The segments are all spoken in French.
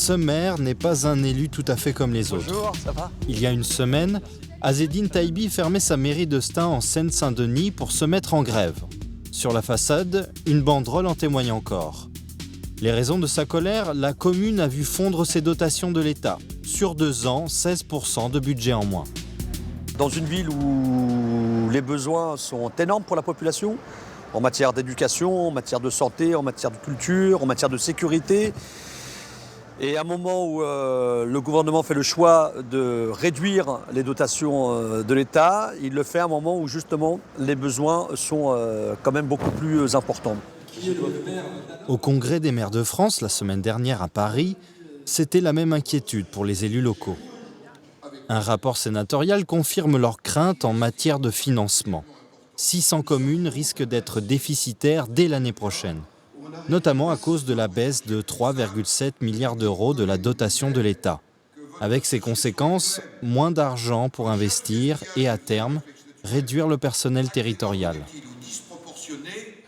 Ce maire n'est pas un élu tout à fait comme les autres. Bonjour, ça va ? Il y a une semaine, Azzedine Taibi fermait sa mairie de Stein en Seine-Saint-Denis pour se mettre en grève. Sur la façade, une banderole en témoigne encore. Les raisons de sa colère, la commune a vu fondre ses dotations de l'État. Sur 2 ans, 16% de budget en moins. Dans une ville où les besoins sont énormes pour la population, en matière d'éducation, en matière de santé, en matière de culture, en matière de sécurité, et à un moment où le gouvernement fait le choix de réduire les dotations de l'État, il le fait à un moment où justement les besoins sont quand même beaucoup plus importants. Au Congrès des maires de France, la semaine dernière à Paris, c'était la même inquiétude pour les élus locaux. Un rapport sénatorial confirme leurs craintes en matière de financement. 600 communes risquent d'être déficitaires dès l'année prochaine, notamment à cause de la baisse de 3,7 milliards d'euros de la dotation de l'État. Avec ses conséquences, moins d'argent pour investir et, à terme, réduire le personnel territorial.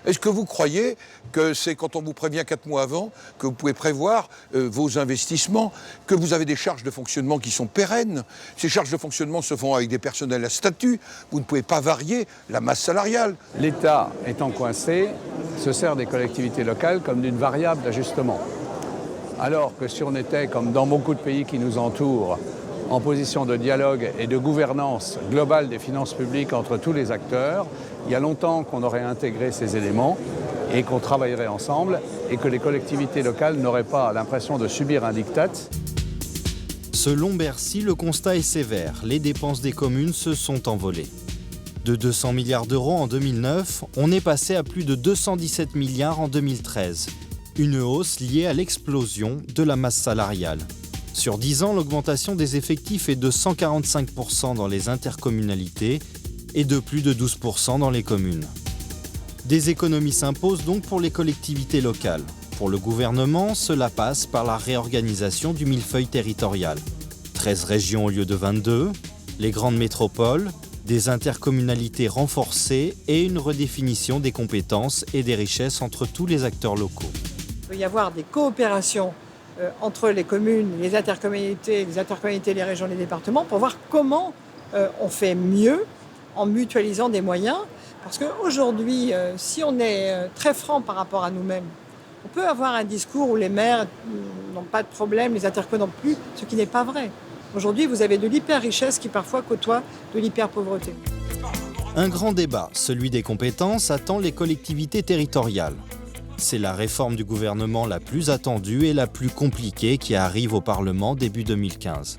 Est-ce que vous croyez que c'est quand on vous prévient 4 mois avant que vous pouvez prévoir vos investissements, que vous avez des charges de fonctionnement qui sont pérennes? Ces charges de fonctionnement se font avec des personnels à statut. Vous ne pouvez pas varier la masse salariale. L'État étant coincé se sert des collectivités locales comme d'une variable d'ajustement. Alors que si on était, comme dans beaucoup de pays qui nous entourent, en position de dialogue et de gouvernance globale des finances publiques entre tous les acteurs, il y a longtemps qu'on aurait intégré ces éléments et qu'on travaillerait ensemble et que les collectivités locales n'auraient pas l'impression de subir un diktat. Selon Bercy, le constat est sévère. Les dépenses des communes se sont envolées. De 200 milliards d'euros en 2009, on est passé à plus de 217 milliards en 2013. Une hausse liée à l'explosion de la masse salariale. Sur 10 ans, l'augmentation des effectifs est de 145% dans les intercommunalités et de plus de 12% dans les communes. Des économies s'imposent donc pour les collectivités locales. Pour le gouvernement, cela passe par la réorganisation du millefeuille territorial. 13 régions au lieu de 22, les grandes métropoles, des intercommunalités renforcées et une redéfinition des compétences et des richesses entre tous les acteurs locaux. Il peut y avoir des coopérations entre les communes, les intercommunalités, les régions, les départements, pour voir comment on fait mieux en mutualisant des moyens. Parce qu'aujourd'hui, si on est très franc par rapport à nous-mêmes, on peut avoir un discours où les maires n'ont pas de problème, les intercommunalités non plus, ce qui n'est pas vrai. Aujourd'hui, vous avez de l'hyper-richesse qui parfois côtoie de l'hyper-pauvreté. Un grand débat, celui des compétences, attend les collectivités territoriales. C'est la réforme du gouvernement la plus attendue et la plus compliquée qui arrive au Parlement début 2015.